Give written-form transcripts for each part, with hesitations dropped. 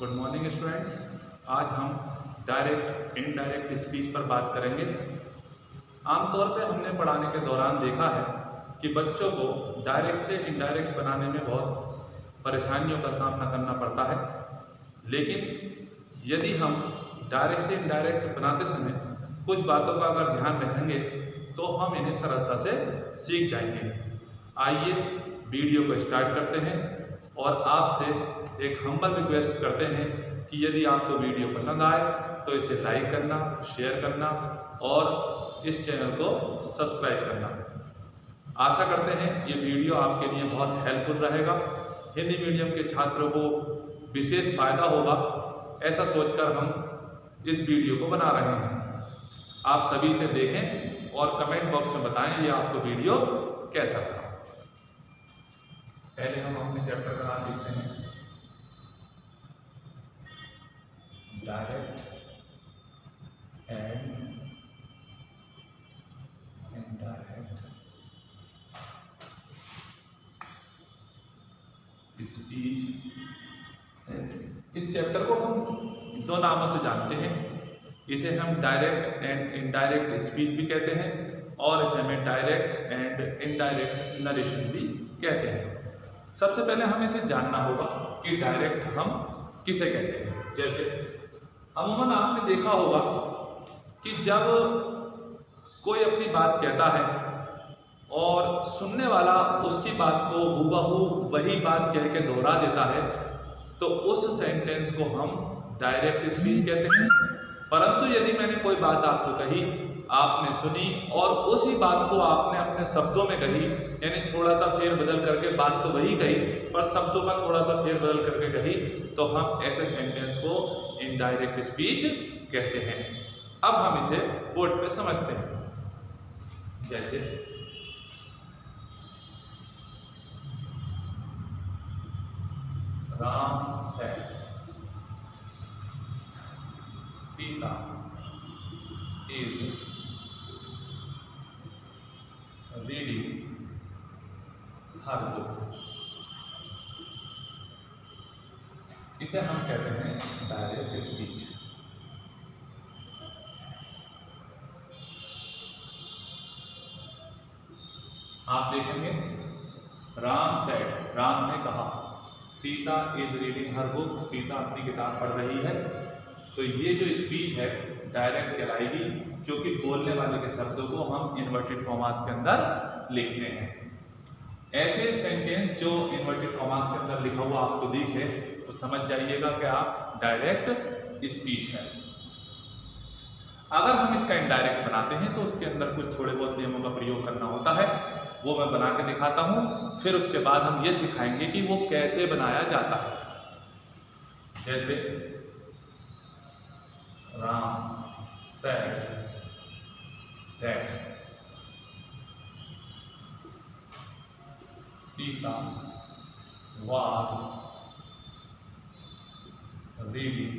Good morning students. आज हम direct indirect speech पर बात करेंगे। आमतौर पे हमने पढ़ाने के दौरान देखा है कि बच्चों को डायरेक्ट से इनडायरेक्ट बनाने में बहुत परेशानियों का सामना करना पड़ता है, लेकिन यदि हम डायरेक्ट से इनडायरेक्ट बनाते समय कुछ बातों का अगर ध्यान रखेंगे तो हम इन्हें सरलता से सीख जाएंगे। आइए वीडियो को स्टार्ट करते हैं और आपसे एक हम्बल रिक्वेस्ट करते हैं कि यदि आपको वीडियो पसंद आए तो इसे लाइक करना, शेयर करना और इस चैनल को सब्सक्राइब करना। आशा करते हैं ये वीडियो आपके लिए बहुत हेल्पफुल रहेगा, हिंदी मीडियम के छात्रों को विशेष फ़ायदा होगा, ऐसा सोचकर हम इस वीडियो को बना रहे हैं। आप सभी से देखें और कमेंट बॉक्स में बताएं ये आपको वीडियो कैसा था। पहले हम अपने चैप्टर का नाम लिखते हैं, डायरेक्ट एंड इनडायरेक्ट स्पीच। इस चैप्टर को हम दो नामों से जानते हैं। इसे हम डायरेक्ट एंड इनडायरेक्ट स्पीच भी कहते हैं और इसे हमें डायरेक्ट एंड इनडायरेक्ट नरेशन भी कहते हैं। सबसे पहले हमें इसे जानना होगा कि डायरेक्ट हम किसे कहते हैं। जैसे अमूमन आपने देखा होगा कि जब कोई अपनी बात कहता है और सुनने वाला उसकी बात को हूबहू वही बात कह के दोहरा देता है तो उस सेंटेंस को हम डायरेक्ट स्पीच कहते हैं। परंतु यदि मैंने कोई बात आपको कही, आपने सुनी और उसी बात को आपने अपने शब्दों में कही, यानी थोड़ा सा फेर बदल करके बात तो वही कही पर शब्दों का थोड़ा सा फेर बदल करके कही, तो हम ऐसे सेंटेंस को इनडायरेक्ट स्पीच कहते हैं। अब हम इसे बोर्ड पे समझते हैं। जैसे Ram said Sita is reading her book. इसे हम कहते हैं डायरेक्ट स्पीच। आप देखेंगे राम सेड, राम ने कहा, Sita is reading her book, Sita अपनी किताब पढ़ रही है। तो ये जो स्पीच है डायरेक्ट कहलाएगी, जो कि बोलने वाले के शब्दों को हम इन्वर्टेड कॉमास के अंदर लिखते हैं। ऐसे सेंटेंस जो इन्वर्टेड कॉमास के अंदर लिखा हुआ आपको दिखे तो समझ जाइएगा कि आप डायरेक्ट स्पीच है। अगर हम इसका इनडायरेक्ट बनाते हैं तो उसके अंदर कुछ थोड़े बहुत नियमों का प्रयोग करना होता है, वो मैं बना के दिखाता हूं। फिर उसके बाद हम ये सिखाएंगे कि वो कैसे बनाया जाता है। जैसे Ram said that Sita was reading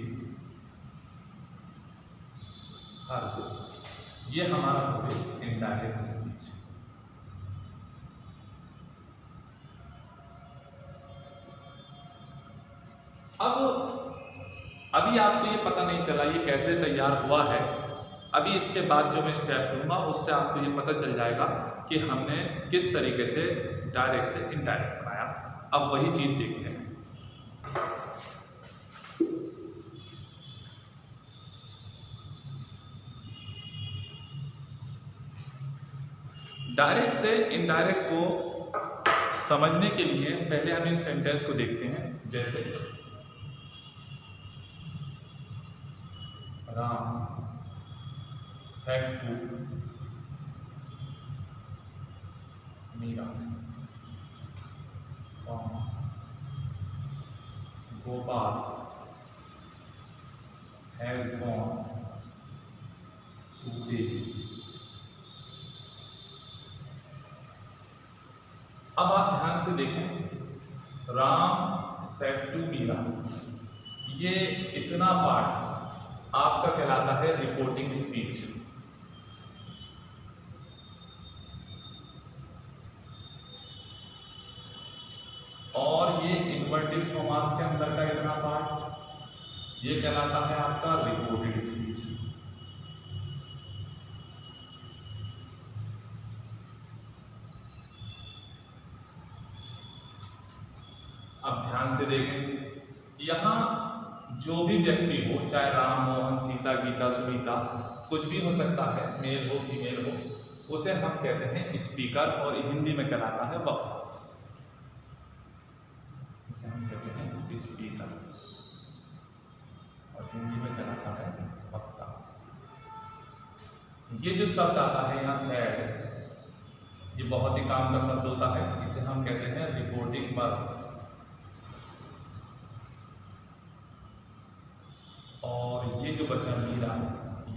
her book। ये हमारा हो गया इनडायरेक्ट स्पीच। अभी आपको ये पता नहीं चला ये कैसे तैयार हुआ है। अभी इसके बाद जो मैं स्टेप लूँगा उससे आपको ये पता चल जाएगा कि हमने किस tरीके से डायरेक्ट से इनडायरेक्ट बनाया। अब वही चीज़ देखते हैं। डायरेक्ट से इनडायरेक्ट को समझने के लिए पहले हम इस सेंटेंस को देखते हैं। जैसे Ram said to Meera, Gopal has gone to Delhi। अब आप ध्यान से देखें, राम said to मीरा, ये इतना पार्ट आपका कहलाता है रिपोर्टिंग स्पीच। और ये इन्वर्टेड कॉमास के अंदर का इतना पार्ट ये कहलाता है आपका रिपोर्टेड स्पीच। अब ध्यान से देखें, यहाँ जो भी व्यक्ति हो, चाहे राम, मोहन, सीता, गीता, सुनीता, कुछ भी हो सकता है, मेल हो फीमेल हो, उसे हम कहते हैं स्पीकर, और हिंदी में कहलाता है वक्ता। इसे हम कहते हैं स्पीकर और हिंदी में कहलाता है वक्ता। ये जो शब्द आता है यहाँ सैड, ये बहुत ही काम का शब्द होता है। इसे हम कहते हैं रिपोर्टिंग वर्ब, और ये जो बचा मीरा,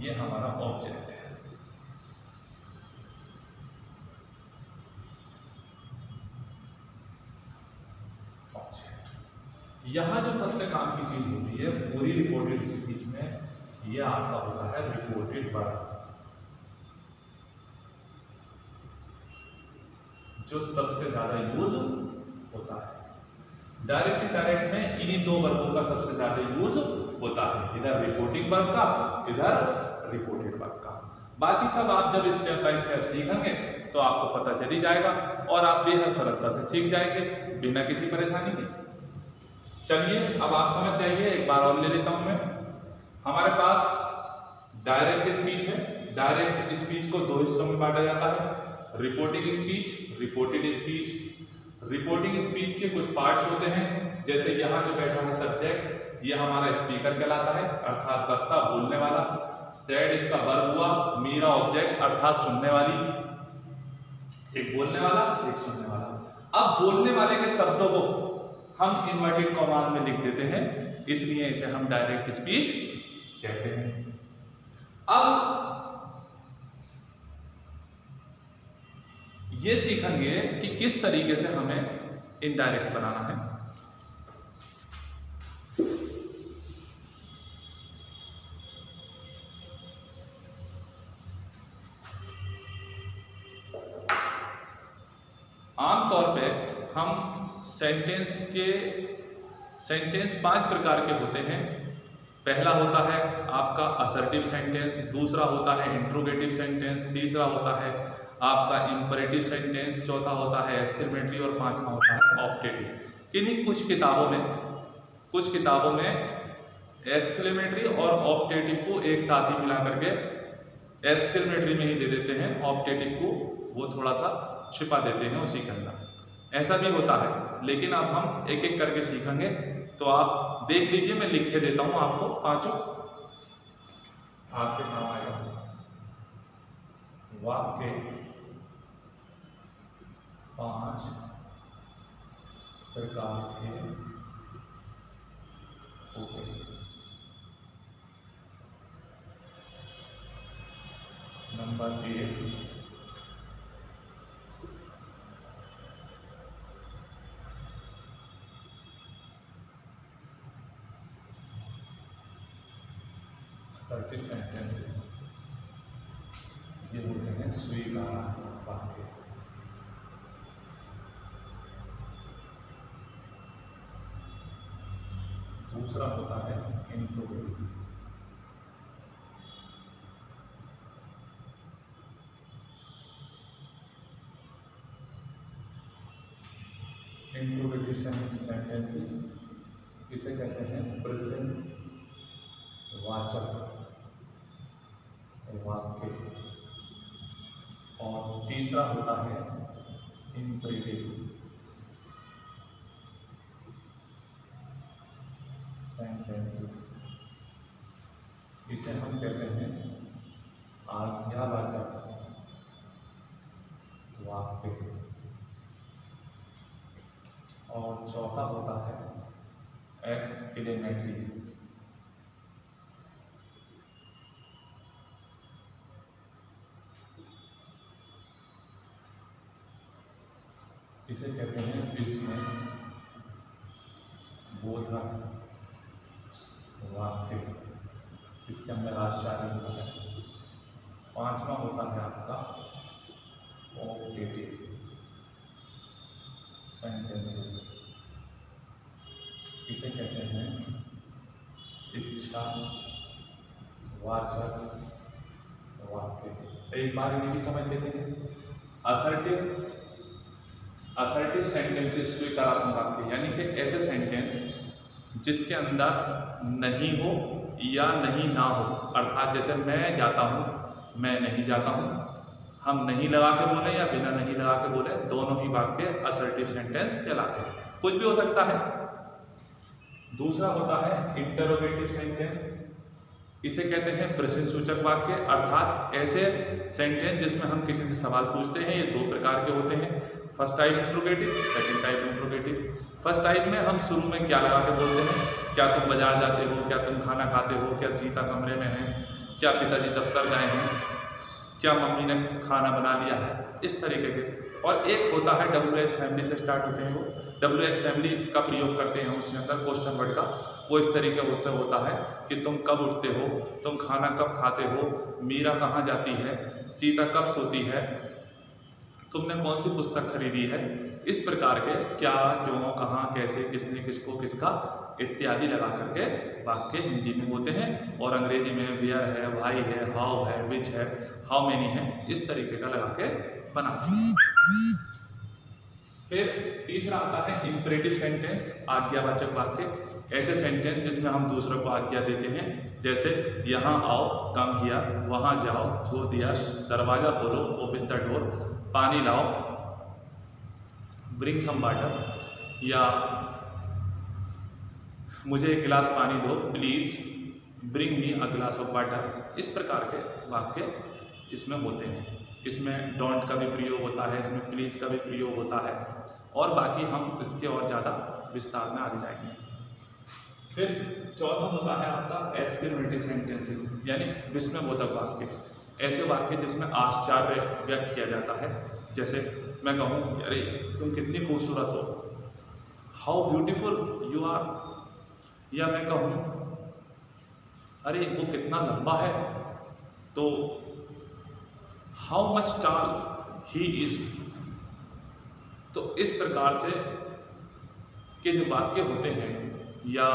ये हमारा ऑब्जेक्ट है। यहाँ जो सबसे काम की चीज होती है पूरी रिपोर्टेड स्पीच में, ये आपका होता है रिपोर्टेड वर्ब, जो सबसे ज्यादा यूज होता है। डायरेक्ट इनडायरेक्ट में इन्हीं दो वर्बों का सबसे ज्यादा यूज होता है, इधर रिपोर्टिंग वर्ब का, इधर रिपोर्टेड वर्ब का। बाकी सब आप जब स्टेप बाय स्टेप सीखेंगे तो आपको पता चल ही जाएगा, और आप बेहद सरलता से सीख जाएंगे बिना किसी परेशानी के। चलिए अब आप समझ जाइए, एक बार और ले लेता हूं मैं। हमारे पास डायरेक्ट स्पीच है। डायरेक्ट स्पीच को दो हिस्सों में बांटा जाता है, reporting speech, reported speech. Reporting speech के कुछ पार्ट्स होते हैं, जैसे यहाँ जो बैठा है सब्जेक्ट, ये हमारा स्पीकर कहलाता है, अर्थात वक्ता, बोलने वाला। सेड इसका वर्ब हुआ, मीरा ऑब्जेक्ट अर्थात सुनने वाली। एक बोलने वाला, एक सुनने वाला। अब बोलने वाले के शब्दों को हम इन्वर्टेड कॉमा में लिख देते हैं, इसलिए इसे हम डायरेक्ट स्पीच कहते हैं। अब ये सीखेंगे कि किस तरीके से हमें इनडायरेक्ट बनाना है। आमतौर पे हम सेंटेंस 5 प्रकार के होते हैं। पहला होता है आपका असर्टिव सेंटेंस, दूसरा होता है इंट्रोगेटिव सेंटेंस, तीसरा होता है आपका इंपरेटिव सेंटेंस, चौथा होता है एक्सक्लेमेटरी, और पांचवा होता है ऑप्टेटिव। किन्हीं कुछ किताबों में एक्सक्लेमेटरी और ऑप्टेटिव को एक साथ ही मिला करके एक्सक्लेमेटरी में ही दे देते हैं, ऑप्टेटिव को वो थोड़ा सा छिपा देते हैं उसी के अंदर। ऐसा भी होता है, लेकिन अब हम एक एक करके सीखेंगे, तो आप देख लीजिए, मैं लिख के देता हूं आपको, पांचों आपके काम आएगा। वाक्य 5 प्रकार के होते हैं। नंबर 1, असर्टिव सेंटेंसेस, ये होते हैं स्वीकार वाक्य। दूसरा होता है इंट्रोगेटिव, सेंटेंसेस इसे कहते हैं प्रेजेंट वाचक वाक्य। और तीसरा होता है इंपरेटिव सेंटेंसेस, इसे हम कहते हैं आज्ञावाचक वाक्य। और चौथा होता है एक्सक्लेमेटरी, इसे कहते हैं विस्मय बोधक वाक्य, इसके अंदर आश्चर्य होता है। पांचवा होता है आपका ऑप्टेटिव सेंटेंसेस, इसे कहते हैं इच्छा वाचक वाक्य। एक बार इन्हें भी समझ लेते हैं। असर्टिव सेंटेंसेस स्वीकारात्मक वाक्य, यानी कि ऐसे सेंटेंस जिसके अंदर नहीं हो या नहीं ना हो, अर्थात जैसे मैं जाता हूँ, मैं नहीं जाता हूँ, हम नहीं लगा के बोले या बिना नहीं लगा के बोले, दोनों ही वाक्य असर्टिव सेंटेंस कहलाते हैं। कुछ भी हो सकता है। दूसरा होता है इंटरोगेटिव सेंटेंस, इसे कहते हैं प्रश्नसूचक वाक्य, अर्थात ऐसे सेंटेंस जिसमें हम किसी से सवाल पूछते हैं। ये दो प्रकार के होते हैं, first type interrogative, second type interrogative. First type में हम शुरू में क्या लगा के बोलते हैं, क्या तुम बाजार जाते हो, क्या तुम खाना खाते हो, क्या सीता कमरे में है, क्या पिताजी दफ्तर गए हैं, क्या मम्मी ने खाना बना लिया है, इस तरीके के। और एक होता है WH फैमिली से स्टार्ट होते हैं, वो WH फैमिली का प्रयोग करते हैं उसके अंदर क्वेश्चन वर्ड का। वो इस तरीके से होता है कि तुम कब उठते हो, तुम खाना कब खाते हो, मीरा कहाँ जाती है, सीता कब सोती है, तुमने कौन सी पुस्तक खरीदी है। इस प्रकार के क्या, जो, कहाँ, कैसे, किसने, किसको, किसका इत्यादि लगा करके वाक्य हिंदी में होते हैं। और अंग्रेजी में वेयर है, व्हाई है, हाउ है, विच है, हाउ मेनी है, इस तरीके का लगा के बनाते हैं। फिर तीसरा आता है इंपरेटिव सेंटेंस, आज्ञावाचक वाक्य। ऐसे सेंटेंस जिसमें हम दूसरों को आज्ञा देते हैं, जैसे यहाँ आओ, कम हियर, वहाँ जाओ, गो दियर, दरवाजा खोलो, ओपन द डोर, पानी लाओ, ब्रिंग सम वाटर, या मुझे एक गिलास पानी दो, please bring me a glass of water. इस प्रकार के वाक्य इसमें होते हैं। इसमें डोंट का भी प्रयोग होता है, इसमें प्लीज़ का भी प्रयोग होता है, और बाकी हम इसके और ज़्यादा विस्तार में आगे जाएंगे। फिर चौथा होता है आपका एक्सक्लेमेटरी सेंटेंसेस, यानी विस्मयबोधक वाक्य। ऐसे वाक्य जिसमें आश्चर्य व्यक्त किया जाता है, जैसे मैं कहूँ अरे तुम कितनी खूबसूरत हो, हाउ ब्यूटीफुल यू आर, या मैं कहूँ अरे वो कितना लंबा है, तो how much tall he is. तो इस प्रकार से के जो वाक्य होते हैं, या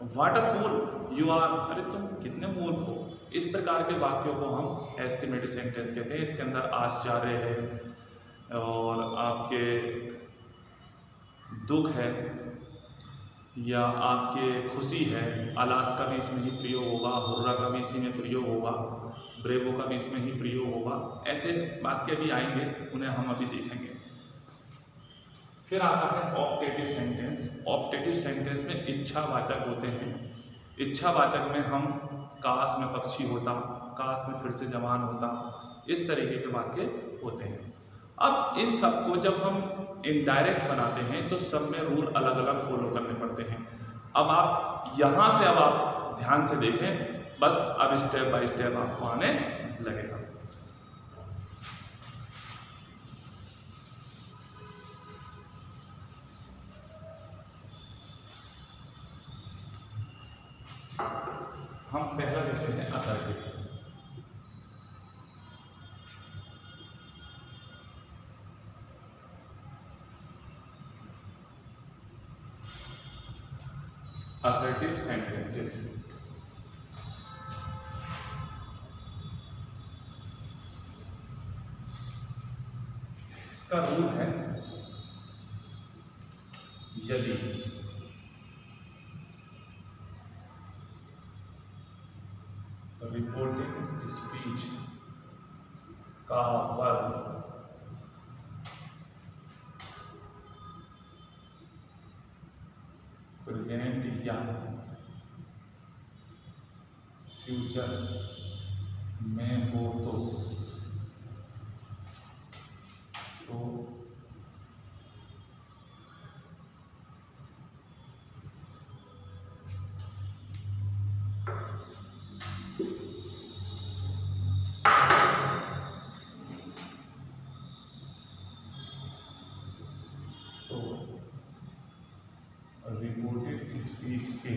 वंडरफुल यू आर, अरे तुम कितने मूर्ख हो, इस प्रकार के वाक्यों को हम एक्सक्लेमेटरी सेंटेंस कहते हैं। इसके अंदर आश्चर्य है और आपके दुख है, या आपके खुशी है, अलास का भी इसमें ही प्रयोग होगा, हुर्रा का भी इसी में प्रयोग होगा, ब्रेवो का भी इसमें ही प्रयोग होगा। ऐसे वाक्य भी आएंगे, उन्हें हम अभी देखेंगे। फिर आता है ऑप्टेटिव सेंटेंस। ऑप्टेटिव सेंटेंस में इच्छावाचक होते हैं। इच्छावाचक में हम काश में पक्षी होता, काश में फिर से जवान होता, इस तरीके के वाक्य होते हैं। अब इन सब को जब हम इनडायरेक्ट बनाते हैं तो सब में रूल अलग अलग फॉलो करने पड़ते हैं। अब आप यहाँ से अब आप ध्यान से देखें, बस अब स्टेप बाय स्टेप आपको आने लगेगा। हम पहला लेते हैं असर्टिव। असर्टिव सेंटेंसेस, इसका रूल है यदि रिपोर्टिंग स्पीच का वर्ब प्रेजेंट या फ्यूचर में हो तो रिपोर्टेड स्पीच के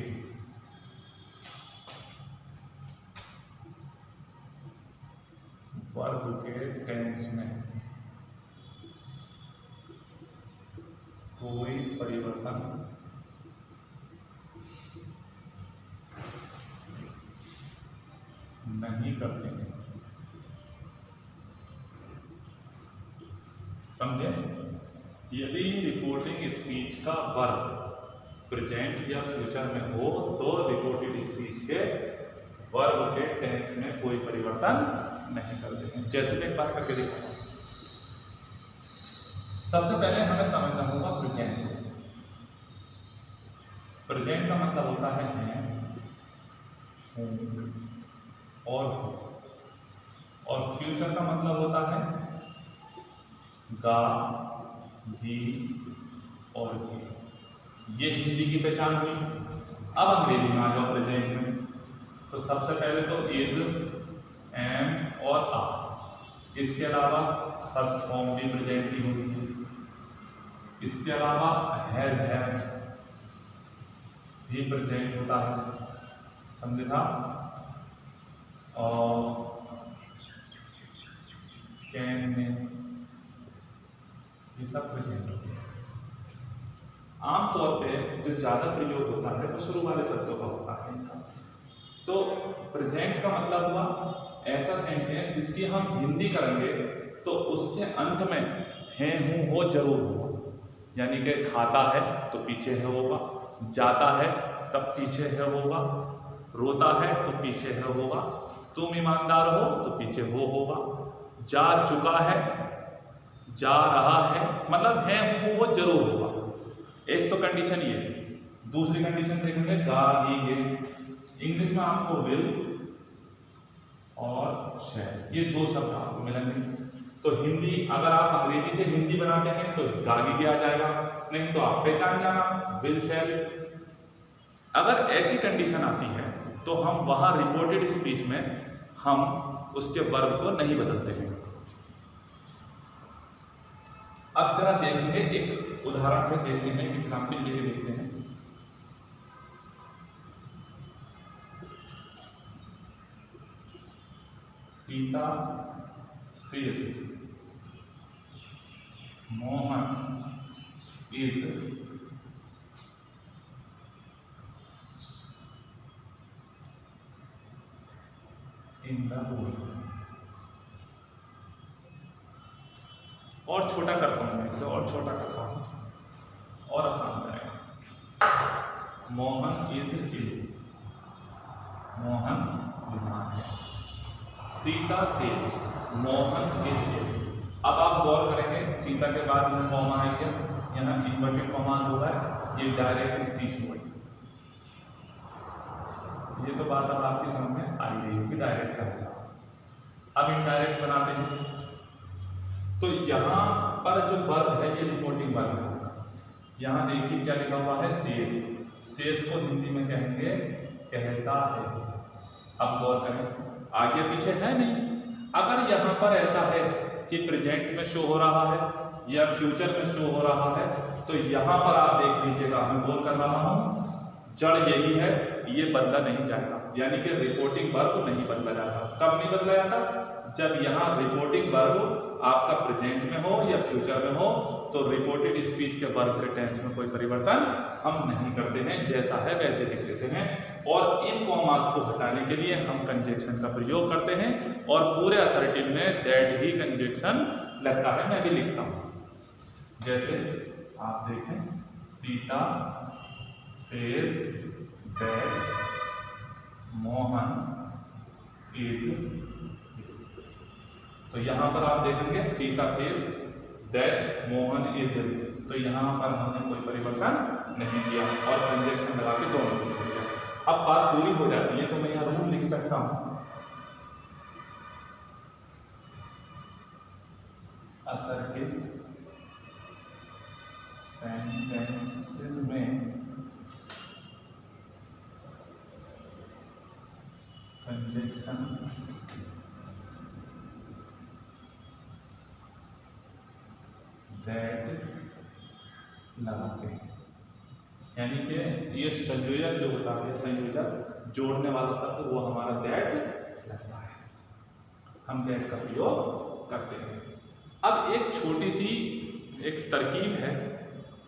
वर्ब के टेंस में कोई परिवर्तन समझे? यदि रिपोर्टिंग स्पीच का वर्ब प्रेजेंट या फ्यूचर में हो तो रिपोर्टेड स्पीच के वर्ब के टेंस में कोई परिवर्तन नहीं करते हैं। जैसे मैं एक बार करके दिखाऊंगा। सबसे पहले हमें समझना होगा प्रेजेंट। प्रेजेंट का मतलब होता है और फ्यूचर का मतलब होता है गा, भी और गे। ये हिंदी की पहचान हुई। अब अंग्रेजी में आ जाओ प्रेजेंट में। तो सबसे पहले तो इज, एम और आर। इसके अलावा फर्स्ट फॉर्म भी प्रेजेंट की होती है। इसके अलावा हैज भी प्रेजेंट होता है, समझे था? और कैन में ये सब प्रेजेंट होते हैं। आमतौर पे जो ज्यादा प्रयोग होता है वो शुरू वाले शब्दों का होता है। तो प्रेजेंट का मतलब हुआ ऐसा सेंटेंस जिसकी हम हिंदी करेंगे तो उसके अंत में है, हूं, हो जरूर होगा। यानी कि खाता है तो पीछे है होगा, जाता है तब पीछे है होगा, रोता है तो पीछे है होगा, तुम ईमानदार हो तो पीछे हो होगा, जा चुका है, जा रहा है, मतलब है, हूं, वो जरूर होगा। एक तो कंडीशन ये। दूसरी कंडीशन देखेंगे गा, ही, गे। इंग्लिश में आपको विल और शैल ये दो शब्द आपको मिलेंगे। तो हिंदी अगर आप अंग्रेजी से हिंदी बनाते हैं तो गागी आ जाएगा, नहीं तो आप पहचान जाना विल शैल। अगर ऐसी कंडीशन आती है तो हम वहां रिपोर्टेड स्पीच में हम उसके वर्ब को नहीं बदलते हैं। अब जरा देखेंगे, एक उदाहरण पे देखते हैं, एग्जाम्पल लेके देखते हैं। Sita says Mohan is in the room. और छोटा करता हूं, इसे और छोटा करता हूं और आसान रहेगा। मोहन इज इल, मोहन बीमार है। Sita says Mohan is ill. अब आप गौर करेंगे सीता के बाद में कॉमा है क्या? यहाँ इन्वर्टेड कॉमास हुआ है, ये डायरेक्ट स्पीच हुआ है। ये तो बात अब आपकी समझ में आई गई होगी डायरेक्ट का। अब इनडायरेक्ट बनाते हैं तो यहाँ पर जो वर्ब है ये रिपोर्टिंग वर्ब है। यहाँ देखिए क्या लिखा हुआ है सेज। सेज को हिंदी में कहेंगे कहता है। अब गौर करें आगे पीछे है नहीं। अगर यहाँ पर ऐसा है कि प्रेजेंट में शो हो रहा है या फ्यूचर में शो हो रहा है तो यहाँ पर आप देख लीजिएगा, मैं बोल कर रहा हूँ जड़ यही है, ये बदला नहीं जाएगा। यानी कि रिपोर्टिंग वर्ब नहीं बदला जाता। कब नहीं बदला जाता? जब यहाँ रिपोर्टिंग वर्ब आपका प्रेजेंट में हो या फ्यूचर में हो तो रिपोर्टेड स्पीच के वर्ब के टेंस में कोई परिवर्तन हम नहीं करते हैं, जैसा है वैसे लिख देते हैं। और इन कॉमास को हटाने के लिए हम कंजक्शन का प्रयोग करते हैं और पूरे असर्टिव में दैट ही कंजक्शन लगता है। मैं भी लिखता हूं, जैसे आप देखें Sita says that Mohan is. तो यहां पर आप देखेंगे Sita says that Mohan is, तो यहां पर हमने कोई परिवर्तन नहीं किया और कंजक्शन लगा के दोनों को छोड़ दिया। अब बात पूरी हो जाती है तो मैं यहाँ रूल लिख सकता हूं, असर्टिव सेंटेंसेस में कंजक्शन दैट लगाते हैं। यानी कि ये संयोजक जो होता है, संयोजक जोड़ने वाला शब्द वो हमारा दैट लगता है, हम दैट का प्रयोग करते हैं। अब एक छोटी सी एक तरकीब है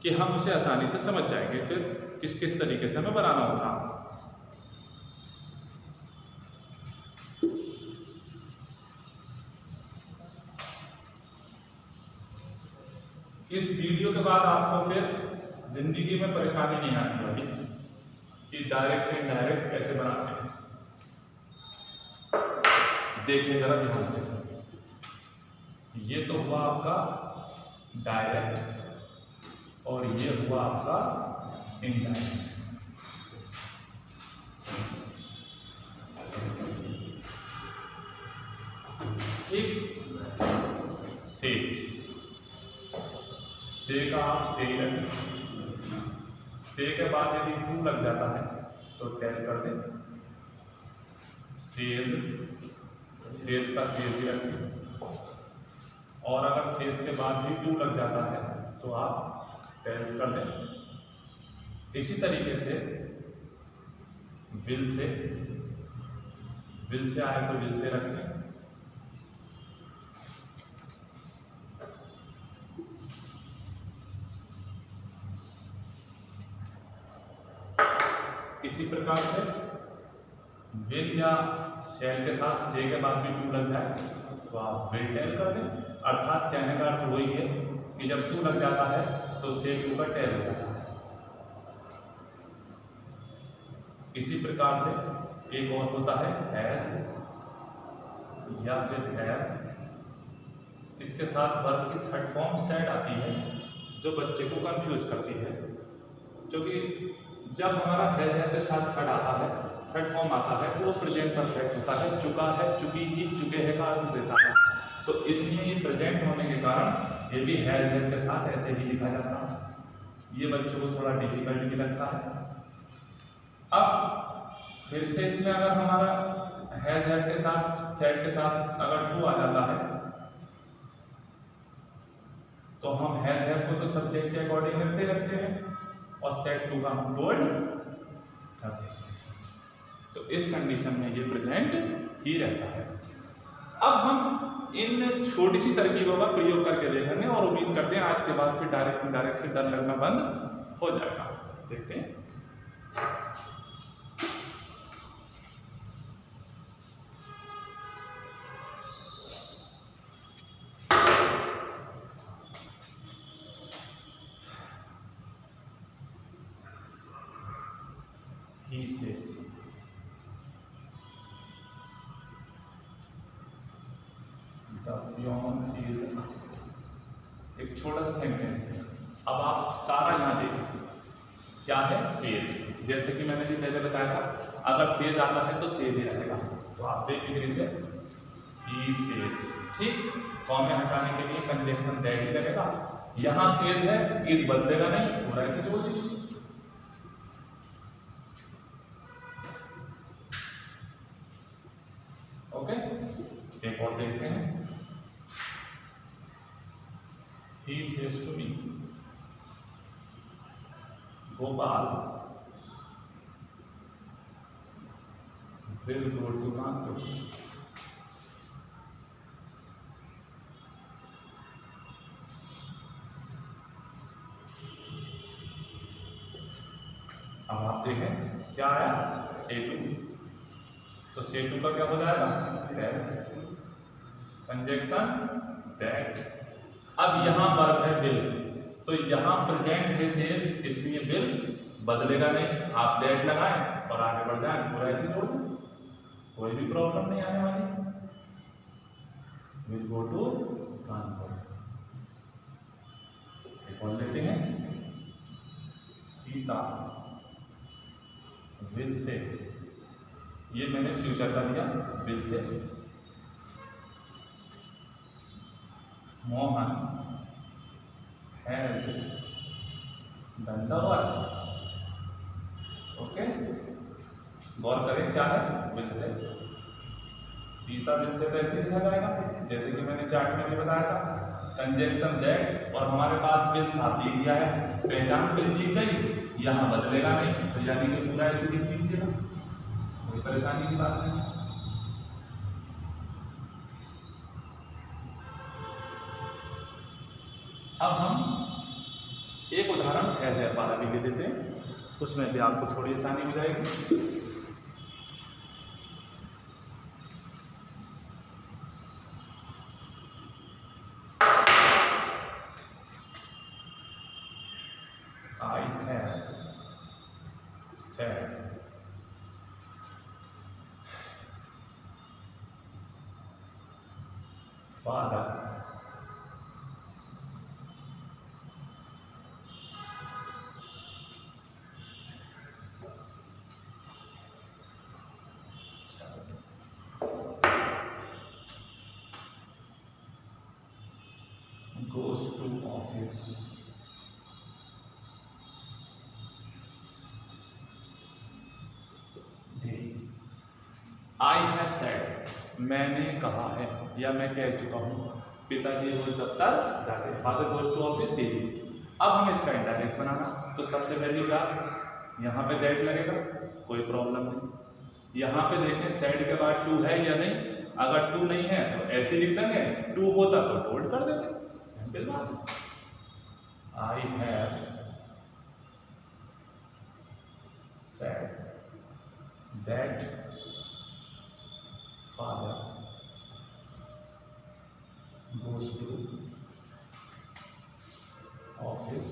कि हम उसे आसानी से समझ जाएंगे फिर किस किस तरीके से हमें बनाना होगा। इस वीडियो के बाद आपको फिर जिंदगी में परेशानी नहीं आने वाली कि डायरेक्ट से इनडायरेक्ट कैसे बनाते हैं। देखिए जरा ध्यान से, ये तो हुआ आपका डायरेक्ट और ये हुआ आपका इनडायरेक्ट। ठीक, से का आप से ही रखें। से के बाद यदि टू लग जाता है तो टेल कर दें। सेज, सेज का सेज ही रखें। और अगर सेज के बाद भी टू लग जाता है तो आप टेल्स कर दें। इसी तरीके से विल से आए तो विल से रखें। इसी प्रकार से विल या शैल के साथ से के बाद भी टू लग जाए तो आप विल टेल कर दें। अर्थात कहने का अर्थ वही है कि जब टू लग जाता है तो से के ऊपर टेल हो जाता है। इसी प्रकार से एक और होता है हैज या फिर हैव। इसके साथ वर्ब की थर्ड फॉर्म सेड आती है जो बच्चे को कंफ्यूज करती है, क्योंकि जब हमारा हैज के साथ थर्ड आता है, थर्ड फॉर्म आता है तो वो प्रेजेंट परफेक्ट होता है। चुका है, चुकी ही, चुके हैं का अर्थ देता है। तो इसलिए ये प्रेजेंट होने के कारण ये भी हैज के साथ ऐसे ही लिखा जाता है। ये बच्चों को थोड़ा डिफिकल्ट भी लगता है। अब फिर से इसमें अगर हमारा हैज के साथ सेड के साथ अगर टू आ जाता है तो हम हैज को तो सब्जेक्ट के अकॉर्डिंग रखते हैं और सेट टू का हम बोल्ड कर देते हैं। तो इस कंडीशन में ये प्रेजेंट ही रहता है। अब हम इन छोटी सी तरकीबों का प्रयोग करके देखेंगे और उम्मीद करते हैं आज के बाद फिर डायरेक्ट इनडायरेक्ट से डर लगना बंद हो जाएगा। देखते हैं। He says, the pion is, एक छोटा सा सेंटेंस है। अब आप सारा यहाँ देखें क्या है, सेज। जैसे कि मैंने भी पहले बताया था, अगर सेज आता है तो सेज ही रहेगा। तो आप बेफिक्री से he says, ठीक। कॉमे हटाने के लिए कंजक्शन दैट ही लगेगा। यहाँ सेज है, इज बदलेगा नहीं, पूरा ऐसे जोड़ दीजिए। ओके, एक और देखते हैं। He says to me, Gopal will go to Kanpur. अब आप देखें क्या आया, से टू। तो से टू का क्या हो जाएगा, कंजक्शन दैट। अब यहाँ वर्ब है विल, तो यहाँ प्रेजेंट है सेज, इसलिए विल बदलेगा नहीं। आप दैट लगाएं और आगे बढ़ जाएं, पूरा ऐसे जोड़ दें, कोई भी प्रॉब्लम नहीं आने वाली। Will go to Kanpur. एक और लेते हैं, सीता विल से, ये मैंने फ्यूचर का दिया, विल से। Mohan has done the work. Okay, गौर करें क्या है, will say. Sita will say तो ऐसे लिखा जाएगा जैसे कि मैंने चार्ट में भी बताया था, कंजक्शन दैट और हमारे पास विल साथ दी गया है, पहचान विल दी गई, यहाँ बदलेगा नहीं, तो यानी कि पूरा ऐसे लिख दीजिएगा, कोई परेशानी की बात नहीं। अब हम एक उदाहरण हैज हैव वाला भी ले देते हैं, उसमें भी आपको थोड़ी आसानी हो जाएगी। father, goes to office, I have said, मैंने कहा है या मैं कह चुका हूँ, पिताजी रोज दफ्तर जाते हैं, father goes to office daily. अब हमें इसका इंडायरेक्ट बनाना, तो सबसे पहली बात यहाँ पे दैट लगेगा, कोई प्रॉब्लम नहीं। यहाँ पे देखें सेड के बाद टू है या नहीं, अगर टू नहीं है तो ऐसे लिख देंगे, टू होता तो टोल्ड कर देते, सिंपल बात। I have said that father goes to office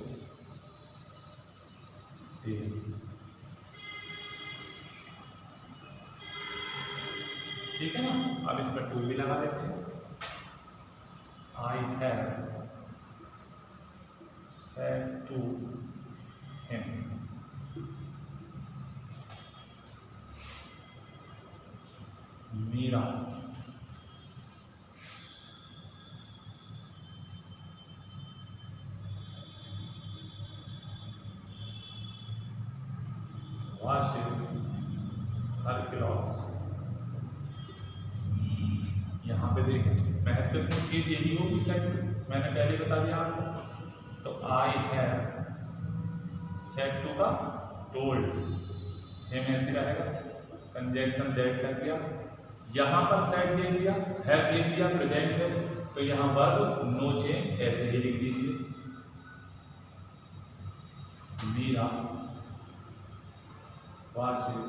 daily। ठीक है ना, अब इस पर टू भी लगा देते हैं। I have said to him Meera washes her clothes। यहाँ पे देखें महत्वपूर्ण चीज यही होगी सेट, मैंने पहले बता दिया आपको। तो आई हैव सेट टू का टोल्ड, हिम ऐसे रहेगा, कंजक्शन दैट लग गया, यहाँ पर सेट दे दिया, हैव दे दिया, प्रेजेंट है, तो यहाँ पर नो चेंज ऐसे ही लिख दीजिए। Meera washes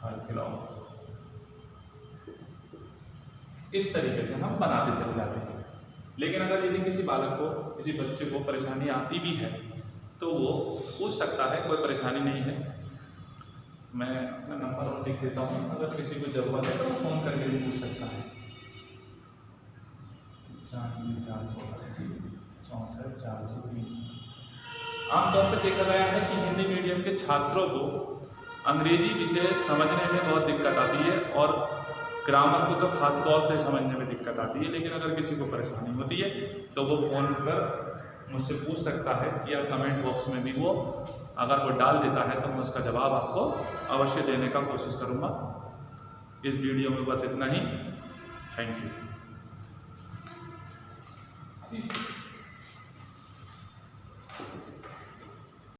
her clothes। इस तरीके से हम बनाते चले जाते हैं। लेकिन अगर यदि किसी बालक को, किसी बच्चे को परेशानी आती भी है तो वो पूछ सकता है, कोई परेशानी नहीं है। मैं अपना नंबर और लिख देता हूँ, अगर किसी को जरूरत है तो वो फ़ोन करके भी पूछ सकता है। 480 64 403। आमतौर पर देखा गया है कि हिंदी मीडियम के छात्रों को अंग्रेजी विषय समझने में बहुत दिक्कत आती है और ग्रामर को तो खास तौर से समझने में दिक्कत आती है। लेकिन अगर किसी को परेशानी होती है तो वो फ़ोन कर मुझसे पूछ सकता है, या कमेंट बॉक्स में भी वो अगर वो डाल देता है तो मैं उसका जवाब आपको अवश्य देने का कोशिश करूँगा। इस वीडियो में बस इतना ही। Thank you.